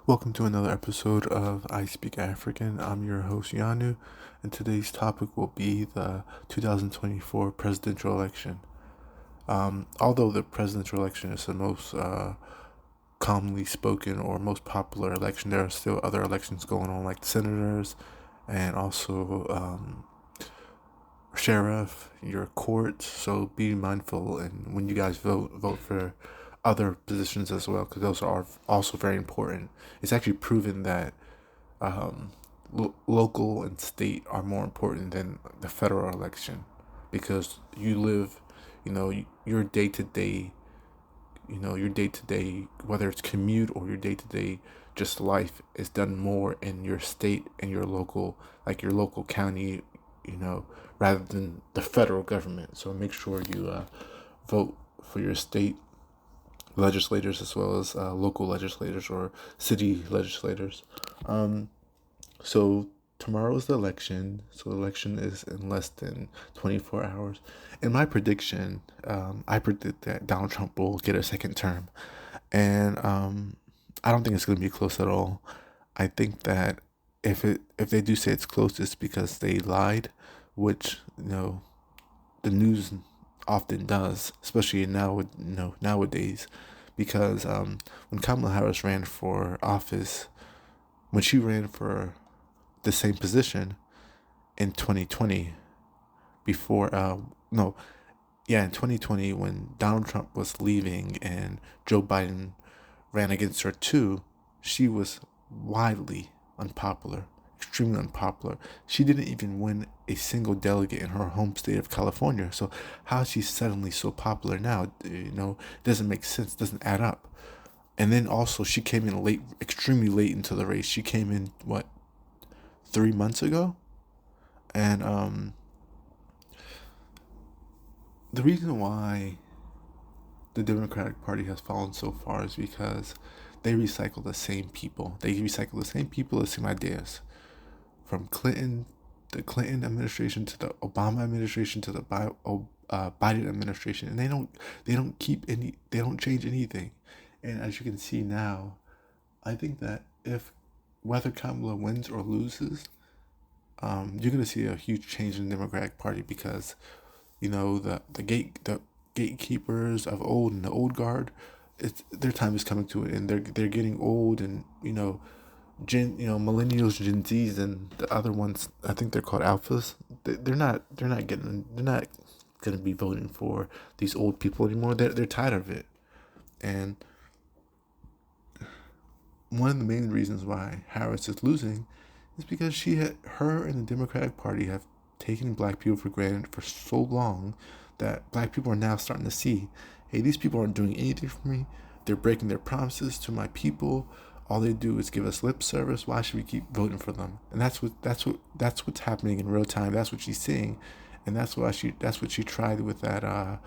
Welcome to another episode of I Speak African. I'm your host Yanu, and today's topic will be the 2024 presidential election. Although the presidential election is the most commonly spoken or most popular election, there are still other elections going on, like senators and also sheriff, your courts. So be mindful, and when you guys vote for other positions as well, because those are also very important. It's actually proven that local and state are more important than the federal election, because you live, your day to day, your day to day, whether it's commute or your day to day just life is done more in your state and your local, like your local county, you know, rather than the federal government. So make sure you vote for your state legislators as well as local legislators or city legislators. So tomorrow is the election. So the election is in less than 24 hours. In my prediction, I predict that Donald Trump will get a second term, and I don't think it's going to be close at all. I think that if they do say it's close, it's because they lied, which the news often does, especially nowadays, because when Kamala Harris ran for office, when she ran for the same position in 2020, before no yeah in 2020 when Donald Trump was leaving and Joe Biden ran against her too, she was widely unpopular, extremely unpopular. She didn't even win a single delegate in her home state of California. So how is she suddenly so popular now? Doesn't make sense, doesn't add up. And then also she came in late, extremely late into the race. She came in what, 3 months ago, and the reason why the Democratic Party has fallen so far is because they recycle the same people. They recycle the same people, the same ideas, from the Clinton administration to the Obama administration to the Biden administration, and they don't keep any, they don't change anything. And as you can see now, I think that if whether Kamala wins or loses, you're gonna see a huge change in the Democratic Party, because the gatekeepers of old and the old guard, their time is coming to it, and they're getting old, and millennials, Gen Zs, and the other ones, I think they're called alphas. They're not gonna be voting for these old people anymore. They're tired of it, and one of the main reasons why Harris is losing is because her and the Democratic Party have taken black people for granted for so long that black people are now starting to see, hey, these people aren't doing anything for me. They're breaking their promises to my people. All they do is give us lip service. Why should we keep voting for them? And that's what's happening in real time. That's what she's seeing, and that's what she tried with that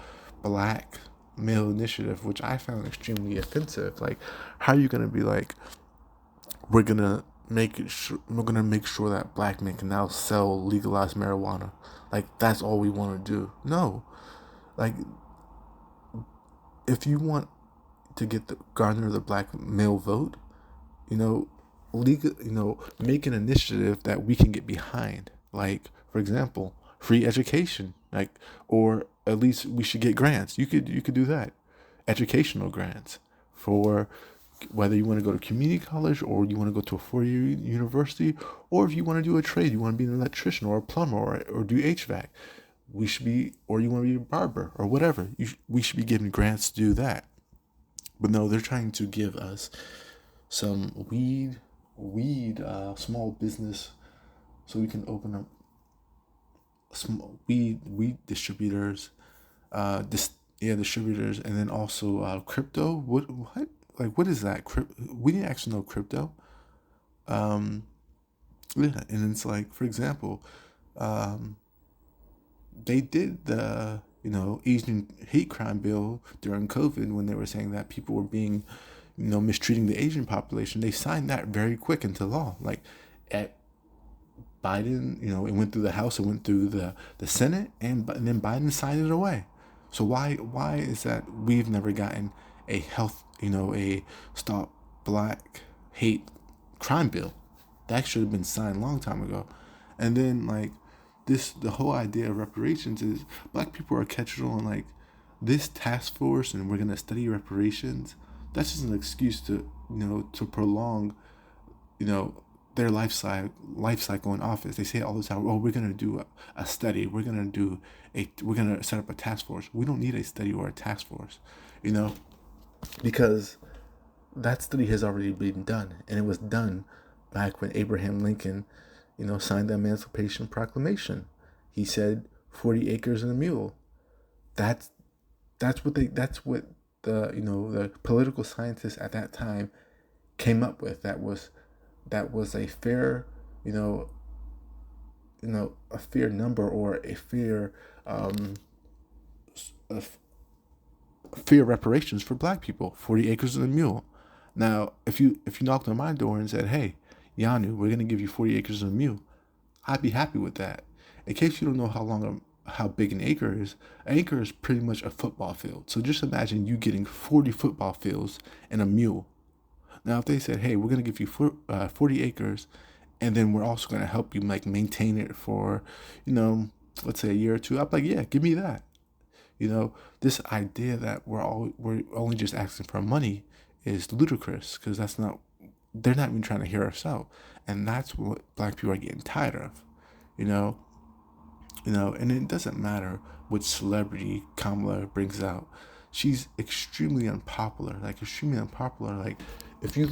black male initiative, which I found extremely offensive. Like, how are you gonna be like, we're gonna make sure that black men can now sell legalized marijuana? Like, that's all we want to do? No, like, if you want to get the garner the black male vote, you know, make an initiative that we can get behind. Like, for example, free education, like, or at least we should get grants. You could do that, educational grants for whether you want to go to community college or you want to go to a 4 year university, or if you want to do a trade, you want to be an electrician or a plumber or do HVAC. Or you want to be a barber or whatever. We should be giving grants to do that. But no, they're trying to give us some small business, so we can open up small weed distributors, distributors, and then also crypto. What like what is that? We didn't actually know crypto. Um, yeah, and it's like, for example, um, they did the Asian hate crime bill during COVID, when they were saying that people were being, mistreating the Asian population. They signed that very quick into law. Like, at Biden, it went through the House, it went through the Senate, and then Biden signed it away. So why is that we've never gotten a health, a stop black hate crime bill. That should have been signed a long time ago. And then like the whole idea of reparations is black people are catching on like this task force and we're gonna study reparations. That's just an excuse to to prolong you know their life cycle in office. They say it all the time. Oh, we're gonna do a study. We're gonna set up a task force. We don't need a study or a task force, you know, because that study has already been done, and it was done back when Abraham Lincoln, signed the Emancipation Proclamation. He said 40 acres and a mule. That's that's what the political scientists at that time came up with. That was a fair, you know, a fair number, or a fair a fair reparations for black people. 40 acres and a mule. Now, if you knocked on my door and said, "Hey, Yanu, we're gonna give you 40 acres and a mule," I'd be happy with that. In case you don't know how big an acre is pretty much a football field. So just imagine you getting 40 football fields and a mule. Now, if they said, "Hey, we're gonna give you 40 acres, and then we're also gonna help you like maintain it for, let's say a year or two," I'm like, "Yeah, give me that." This idea that we're only just asking for money is ludicrous, because they're not even trying to hear us out, and that's what black people are getting tired of. You know, and it doesn't matter which celebrity Kamala brings out. She's extremely unpopular, Like, if you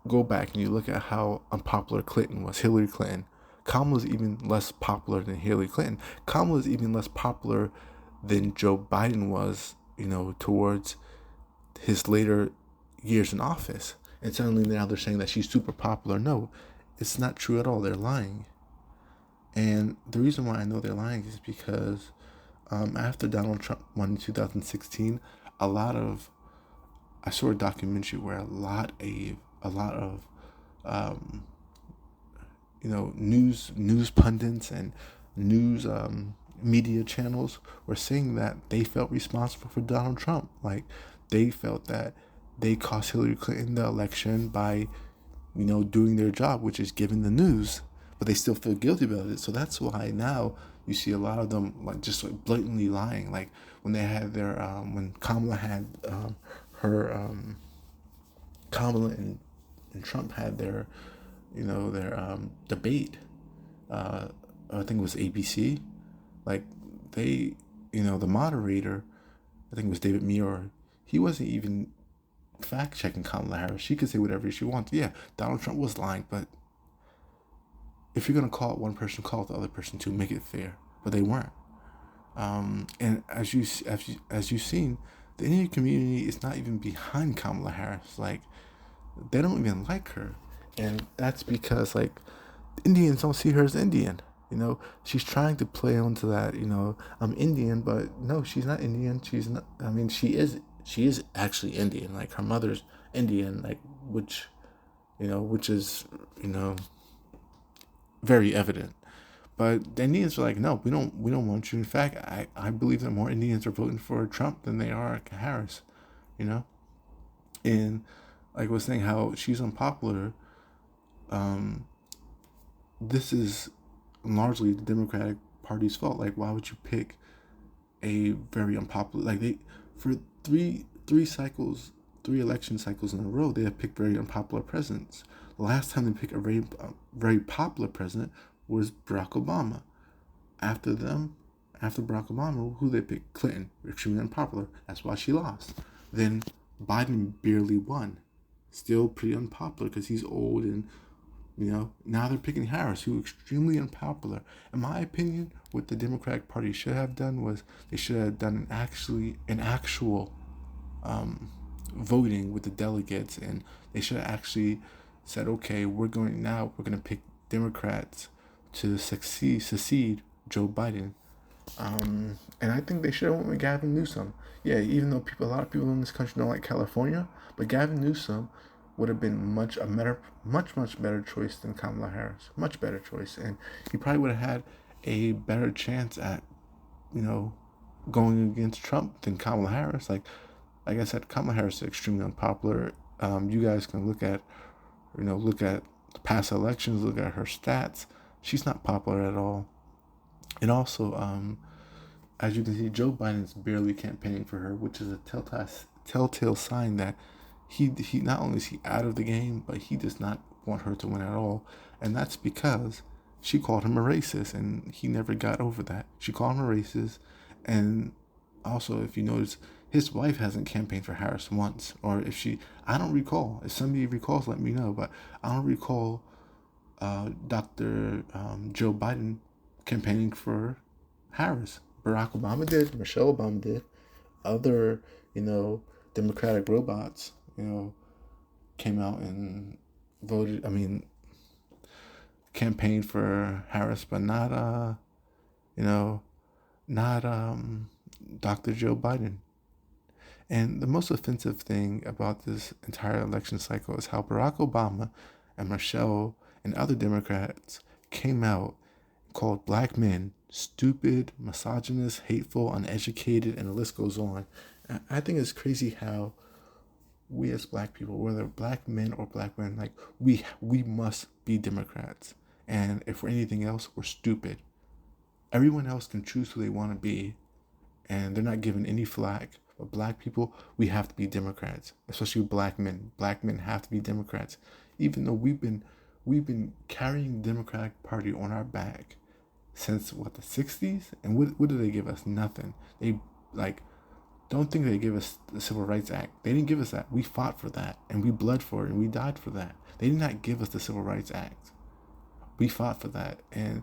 go back and you look at how unpopular Clinton was, Hillary Clinton, Kamala's even less popular than Hillary Clinton. Kamala's even less popular than Joe Biden was, towards his later years in office. And suddenly now they're saying that she's super popular. No, it's not true at all. They're lying. And the reason why I know they're lying is because after Donald Trump won in 2016, I saw a documentary where a lot of um, news pundits and news media channels were saying that they felt responsible for Donald Trump. Like, they felt that they cost Hillary Clinton the election by doing their job, which is giving the news, but they still feel guilty about it. So that's why now you see a lot of them just blatantly lying. Like when they had when Kamala had her Kamala and Trump had their debate. I think it was ABC. Like the moderator, I think it was David Muir. He wasn't even fact checking Kamala Harris. She could say whatever she wants. Yeah, Donald Trump was lying, but if you're gonna call it one person, call it the other person too. Make it fair. But they weren't. And as you've seen, the Indian community is not even behind Kamala Harris. Like, they don't even like her, and that's because Indians don't see her as Indian. She's trying to play onto that. I'm Indian, but no, she's not Indian. She's not. I mean, she is. She is actually Indian. Like, her mother's Indian. Like, which is very evident. But the Indians are like, "No, we don't want you." In fact, I believe that more Indians are voting for Trump than they are Harris. You know, and like I was saying, how she's unpopular. This is largely the Democratic Party's fault. Like, why would you pick a very unpopular, for three election cycles in a row, they have picked very unpopular presidents. The last time they picked a very popular president was Barack Obama. After Barack Obama, who they picked? Clinton, extremely unpopular. That's why she lost. Then Biden barely won, still pretty unpopular because he's old, and now they're picking Harris, who's extremely unpopular. In my opinion, what the Democratic Party should have done was they should have done an actual voting with the delegates, and they should have actually said, "Okay, we're going to pick Democrats to succeed Joe Biden." And I think they should have went with Gavin Newsom. Yeah, even though a lot of people in this country don't like California, but Gavin Newsom would have been much better choice than Kamala Harris. Much better choice, and he probably would have had a better chance at, going against Trump than Kamala Harris. Like I said, Kamala Harris is extremely unpopular. You guys can look at Look at past elections, look at her stats. She's not popular at all. And also, as you can see, Joe Biden's barely campaigning for her, which is a telltale sign that he not only is he out of the game, but he does not want her to win at all. And that's because she called him a racist, and he never got over that. She called him a racist, and also, if you notice, his wife hasn't campaigned for Harris once, or if she, I don't recall. If somebody recalls, let me know. But I don't recall Dr. Joe Biden campaigning for Harris. Barack Obama did. Michelle Obama did. Other, Democratic robots, came out and voted. I mean, campaigned for Harris, but not, not Dr. Joe Biden. And the most offensive thing about this entire election cycle is how Barack Obama and Michelle and other Democrats came out and called black men stupid, misogynist, hateful, uneducated, and the list goes on. And I think it's crazy how we as black people, whether black men or black women, like we must be Democrats. And if we're anything else, we're stupid. Everyone else can choose who they want to be, and they're not given any flack. But black people, we have to be Democrats, especially black men. Black men have to be Democrats, even though we've been carrying the Democratic Party on our back since the 60s. And what did they give us? Nothing. They don't think they give us the Civil Rights Act. They didn't give us that. We fought for that, and we bled for it, and we died for that. They did not give us the Civil Rights Act. We fought for that, and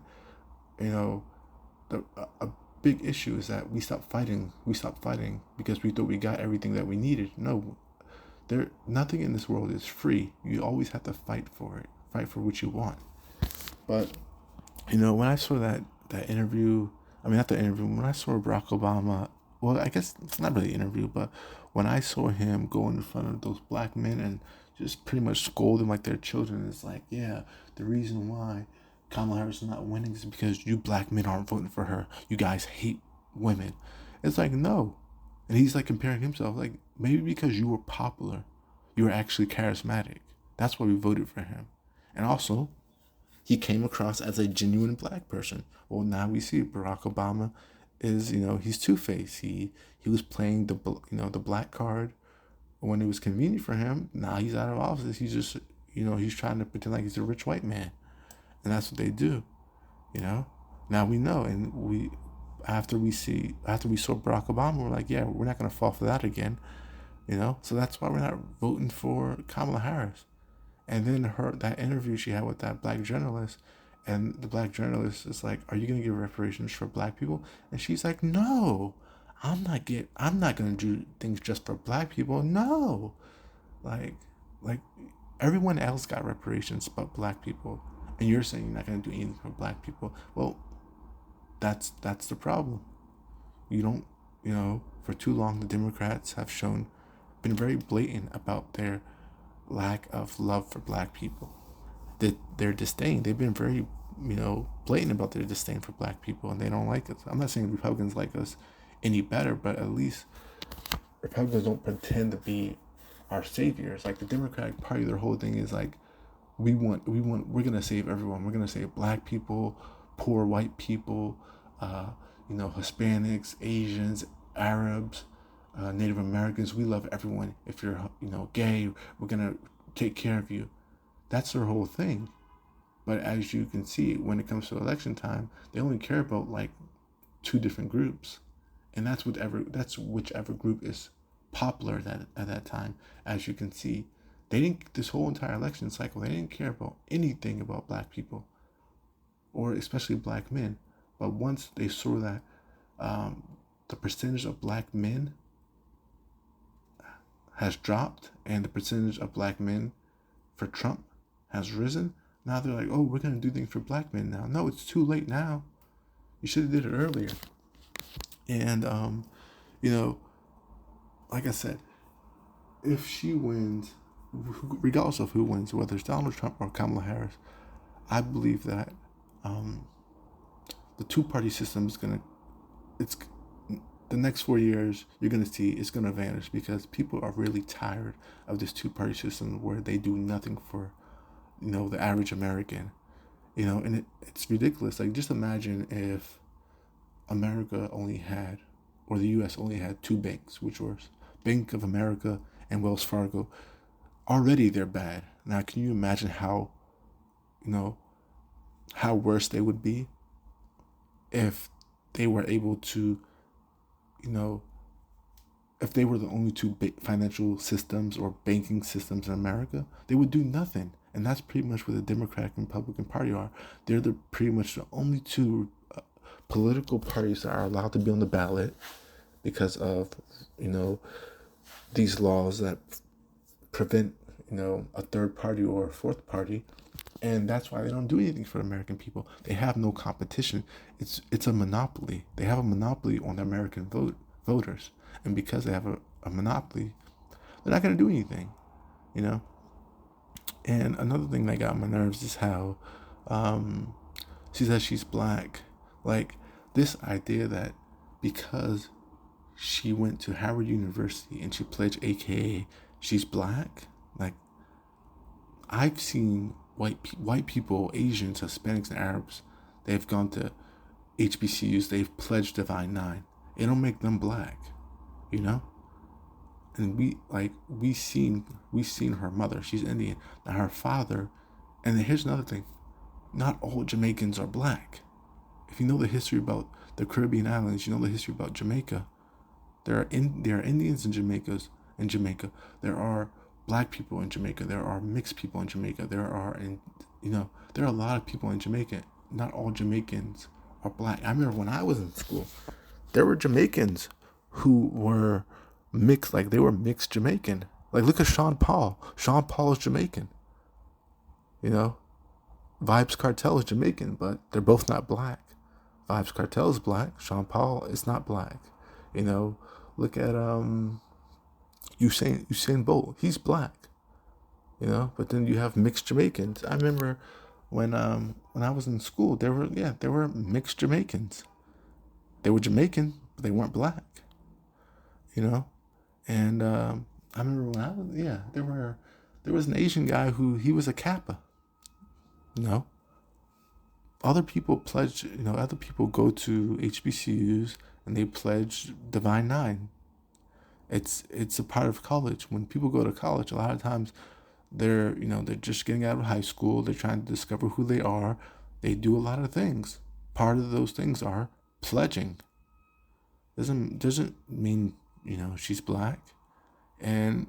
a big issue is that we stopped fighting. We stopped fighting because we thought we got everything that we needed. No, nothing in this world is free. You always have to fight for it. Fight for what you want. But when I saw that interview, I mean, not the interview, when I saw Barack Obama, well, I guess it's not really an interview, but when I saw him go in front of those black men and just pretty much scold them like they're children, it's like, yeah, the reason why Kamala Harris is not winning is because you black men aren't voting for her. You guys hate women. It's like, no. And he's like comparing himself, like, maybe because you were popular, you were actually charismatic. That's why we voted for him. And also, he came across as a genuine black person. Well, now we see Barack Obama is, he's two-faced. He was playing the black card when it was convenient for him. Now he's out of office. He's just, he's trying to pretend like he's a rich white man. And that's what they do, Now we know, and after we saw Barack Obama, we're like, yeah, we're not going to fall for that again, So that's why we're not voting for Kamala Harris. And then that interview she had with that black journalist, and the black journalist is like, "Are you going to give reparations for black people?" And she's like, "No, I'm not going to do things just for black people. No, like everyone else got reparations but black people, and you're saying you're not going to do anything for black people. Well, that's the problem. You don't, for too long the Democrats have been very blatant about their lack of love for black people, their disdain. They've been very, blatant about their disdain for black people, and they don't like us. I'm not saying Republicans like us any better, but at least Republicans don't pretend to be our saviors. Like the Democratic Party, their whole thing is like, we're gonna save everyone. We're gonna save black people, poor white people, Hispanics, Asians, Arabs, Native Americans. We love everyone. If you're, gay, we're gonna take care of you. That's their whole thing. But as you can see, when it comes to election time, they only care about like two different groups, and that's whichever group is popular at that time. As you can see, this whole entire election cycle, they didn't care about anything about black people, or especially black men. But once they saw that the percentage of black men has dropped and the percentage of black men for Trump has risen, now they're like, oh, we're going to do things for black men now. No, it's too late now. You should have did it earlier. And, like I said, if she wins, regardless of who wins, whether it's Donald Trump or Kamala Harris, I believe that the two-party system is the next 4 years, you're going to see it's going to vanish because people are really tired of this two-party system where they do nothing for the average American. And it's ridiculous. Like, just imagine if America only had, or the U.S. only had two banks, which was Bank of America and Wells Fargo. Already they're bad. Now, can you imagine you know, how worse they would be if they were able to, you know, if they were the only two financial systems or banking systems in America? They would do nothing. And that's pretty much what the Democratic and Republican Party are. They're pretty much the only two political parties that are allowed to be on the ballot because of, you know, these laws that prevent, a third party or a fourth party. And that's why they don't do anything for the American people. They have no competition. It's a monopoly. They have a monopoly on the American voters. And because they have a monopoly, they're not going to do anything, you know? And another thing that got on my nerves is how she says she's black. Like, this idea that because she went to Howard University and she pledged AKA she's black. Like, I've seen white people, Asians, Hispanics, and Arabs. They've gone to HBCUs. They've pledged Divine Nine. It don't make them black, you know. And we seen her mother. She's Indian. Now her father. And then here's another thing: not all Jamaicans are black. If you know the history about the Caribbean islands, you know the history about Jamaica. There are Indians in Jamaica. There are black people in Jamaica. There are mixed people in Jamaica. There are a lot of people in Jamaica. Not all Jamaicans are black. I remember when I was in school, there were Jamaicans who were mixed, like they were mixed Jamaican. Like, look at Sean Paul. Sean Paul is Jamaican. Vybz Kartel is Jamaican, but they're both not black. Vybz Kartel is black. Sean Paul is not black. Look at Usain Bolt. He's black. But then you have mixed Jamaicans. I remember when I was in school, there were mixed Jamaicans. They were Jamaican, but they weren't black. And I remember when there was an Asian guy who he was a Kappa. Other people pledge, other people go to HBCUs and they pledge Divine Nine. It's a part of college. When people go to college, a lot of times they're just getting out of high school. They're trying to discover who they are. They do a lot of things. Part of those things are pledging. Doesn't mean she's black, and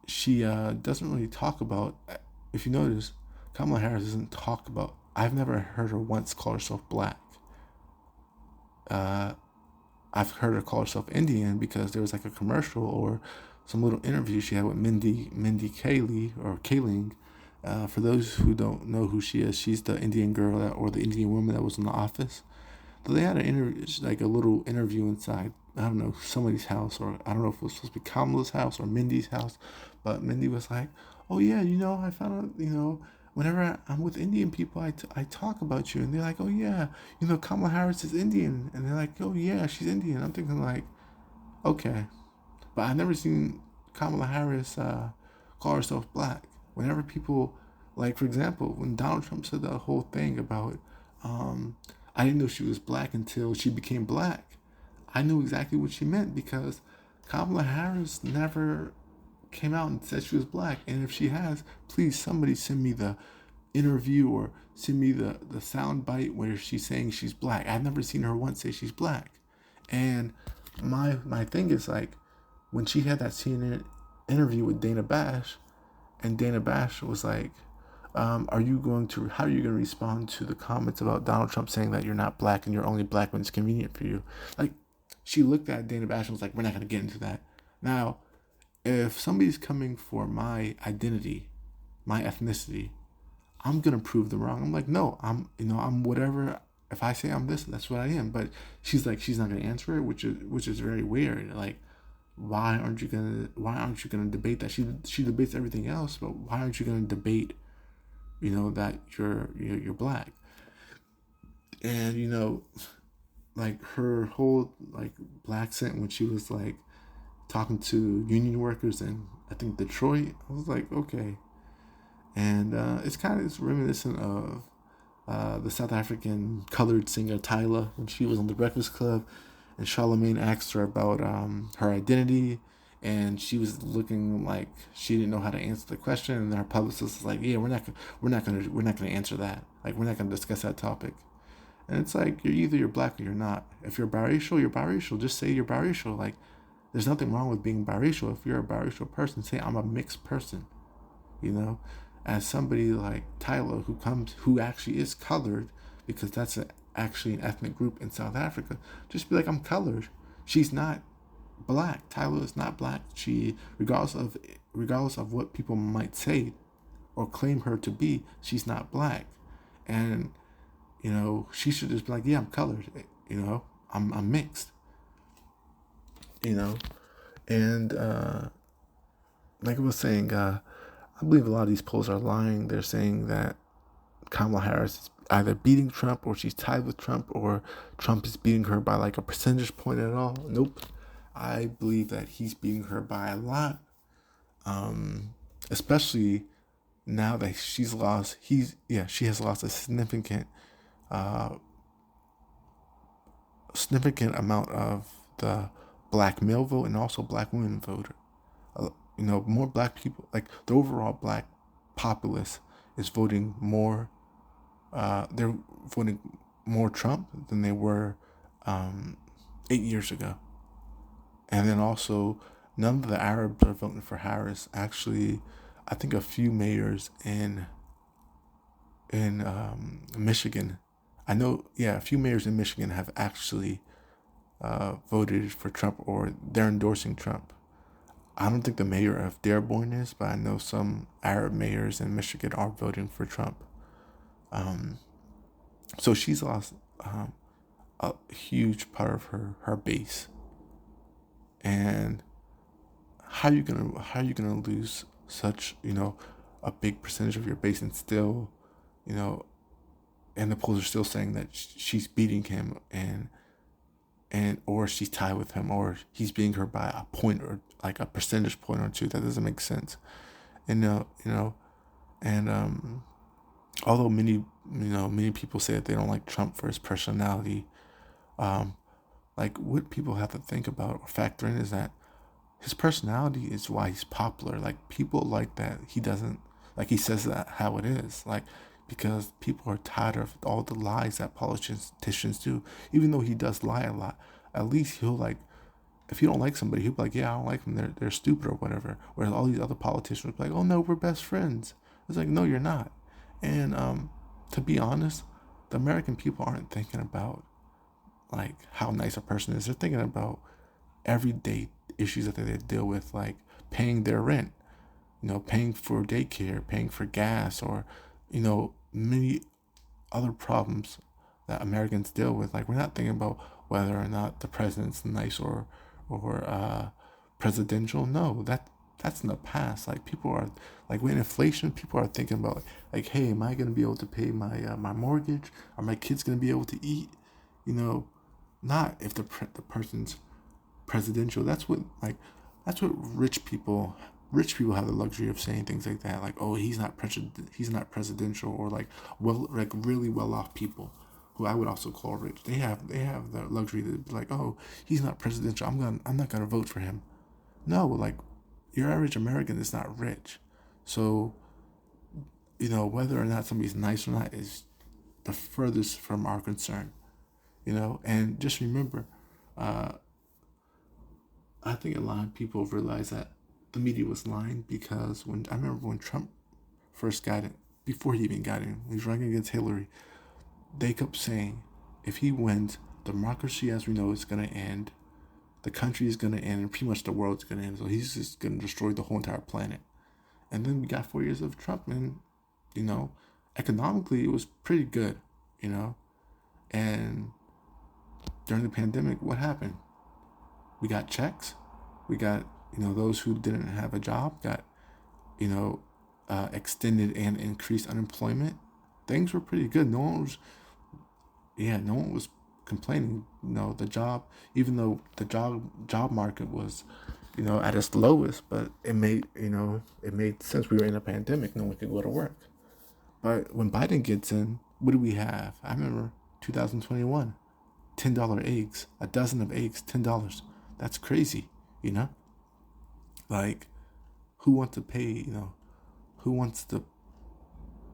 she doesn't really talk about. If you notice, Kamala Harris doesn't talk about. I've never heard her once call herself black. I've heard her call herself Indian because there was like a commercial or some little interview she had with Mindy Kaling. For those who don't know who she is, she's the Indian girl or the Indian woman that was in The Office. So they had an interview, like a little interview inside, I don't know, somebody's house, or I don't know if it was supposed to be Kamala's house or Mindy's house, but Mindy was like, oh yeah, I found out, whenever I'm with Indian people, I talk about you, and they're like, oh yeah, Kamala Harris is Indian, and they're like, oh yeah, she's Indian. I'm thinking like, okay, but I've never seen Kamala Harris call herself black. Whenever people, like for example, when Donald Trump said that whole thing about, I didn't know she was black until she became black. I knew exactly what she meant because Kamala Harris never came out and said she was black. And if she has, please somebody send me the interview or send me the sound bite where she's saying she's black. I've never seen her once say she's black. And my thing is, like, when she had that CNN interview with Dana Bash, and Dana Bash was like, how are you going to respond to the comments about Donald Trump saying that you're not black and you're only black when it's convenient for you? Like, she looked at Dana Bash and was like, we're not going to get into that. Now, if somebody's coming for my identity, my ethnicity, I'm going to prove them wrong. I'm like, no, I'm whatever. If I say I'm this, that's what I am. But she's like, she's not going to answer it, which is very weird. Like, why aren't you gonna debate that? She debates everything else, but why aren't you gonna debate, that you're black? And like her whole like black accent when she was like talking to union workers in, I think, Detroit. I was like, okay. And it's kind of reminiscent of the South African colored singer Tyla when she was on the Breakfast Club, and Charlemagne asked her about her identity, and she was looking like she didn't know how to answer the question, and her publicist was like, "Yeah, we're not gonna answer that. Like, we're not gonna discuss that topic." And it's like you're black or you're not. If you're biracial, you're biracial. Just say you're biracial. Like, there's nothing wrong with being biracial. If you're a biracial person, say I'm a mixed person. You know, as somebody like Tyler who actually is colored, because that's actually an ethnic group in South Africa. Just be like, I'm colored. She's not black. Tyler is not black. She, regardless of what people might say or claim her to be, she's not black. And she should just be like, yeah, I'm colored. I'm mixed. You know, and like I was saying, I believe a lot of these polls are lying. They're saying that Kamala Harris is either beating Trump or she's tied with Trump or Trump is beating her by like a percentage point at all. Nope. I believe that he's beating her by a lot. Especially now that she has lost a uh, significant amount of the black male vote and also black women vote. More black people, like the overall black populace is voting more. They're voting more Trump than they were 8 years ago. And then also, none of the Arabs are voting for Harris. Actually, I think a few mayors in Michigan, I know, yeah, a few mayors in Michigan have actually voted for Trump or they're endorsing Trump. I don't think the mayor of Dearborn is, but I know some Arab mayors in Michigan are voting for Trump. Um, so she's lost a huge part of her base. And how you gonna lose such a big percentage of your base and still you know and the polls are still saying that she's beating him and or she's tied with him or he's beating her by a point or like a percentage point or two. That doesn't make sense. And and although many people say that they don't like Trump for his personality, um like what people have to think about or factor in is that his personality is why he's popular. Like people like that. He doesn't like he says that how it is. Like because people are tired of all the lies that politicians do. Even though he does lie a lot, at least he'll like if you don't like somebody, he'll be like, yeah, I don't like them. They're stupid or whatever. Whereas all these other politicians will be like, oh no, we're best friends. It's like no, you're not. And to be honest, the American people aren't thinking about like how nice a person is. They're thinking about everyday issues that they deal with, like paying their rent, paying for daycare, paying for gas, or many other problems that Americans deal with. Like we're not thinking about whether or not the president's nice or presidential. No, that's in the past. Like people are like with inflation, people are thinking about like, hey, am I gonna be able to pay my mortgage? Are my kids gonna be able to eat? You know, not if the person's presidential. That's what rich people have the luxury of saying things like that. Like, oh, he's not presidential, or like really well off people who I would also call rich. They have the luxury to be like, oh, he's not presidential. I'm not gonna vote for him. No, like your average American is not rich. So, whether or not somebody's nice or not is the furthest from our concern. And just remember, uh, I think a lot of people realize that the media was lying, because I remember when Trump first got it, before he even got in, he was running against Hillary, they kept saying, if he wins, democracy as we know is going to end, the country is going to end, and pretty much the world's going to end. So he's just going to destroy the whole entire planet. And then we got 4 years of Trump, and, you know, economically it was pretty good, you know. And during the pandemic, what happened? We got checks. We got, those who didn't have a job got, extended and increased unemployment. Things were pretty good. No one was complaining. The job, even though the job market was, at its lowest, but it made sense. We were in a pandemic, no one could go to work. But when Biden gets in, what do we have? I remember 2021, $10 eggs, a dozen of eggs, $10. That's crazy, you know? Like, who wants to pay, who wants to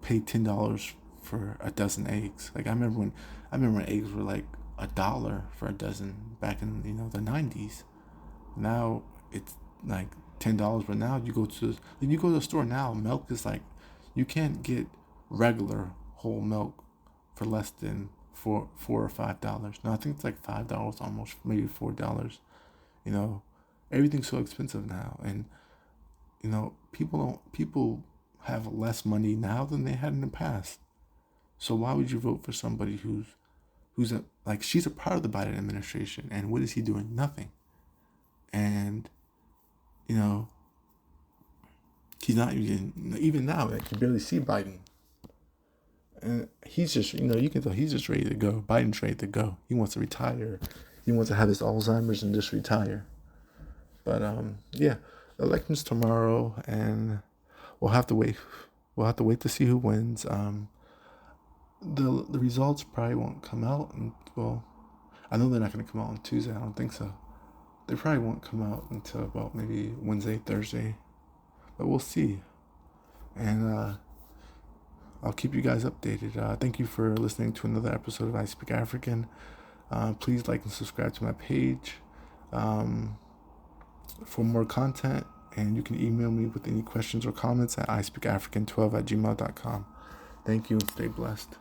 pay $10 for a dozen eggs? Like, I remember when eggs were like $1 for a dozen back in, the 90s. Now it's like $10, but now you go to the store now, milk is like, you can't get regular whole milk for less than $4 or $5. No, I think it's like $5 almost, maybe $4. You know, everything's so expensive now, and people have less money now than they had in the past. So why would you vote for somebody like, she's a part of the Biden administration, and what is he doing? Nothing. And you know he's not even now. Like, you barely see Biden, and he's just you can tell he's just ready to go. Biden's ready to go. He wants to retire. He wants to have his Alzheimer's and just retire. But yeah, elections tomorrow, and we'll have to wait. We'll have to wait to see who wins. The results probably won't come out, and well, I know they're not going to come out on Tuesday. I don't think so. They probably won't come out until about maybe Wednesday, Thursday, but we'll see. And I'll keep you guys updated. Thank you for listening to another episode of I Speak African. Please like and subscribe to my page for more content, and you can email me with any questions or comments at ispeakafrican12@gmail.com. Thank you and stay blessed.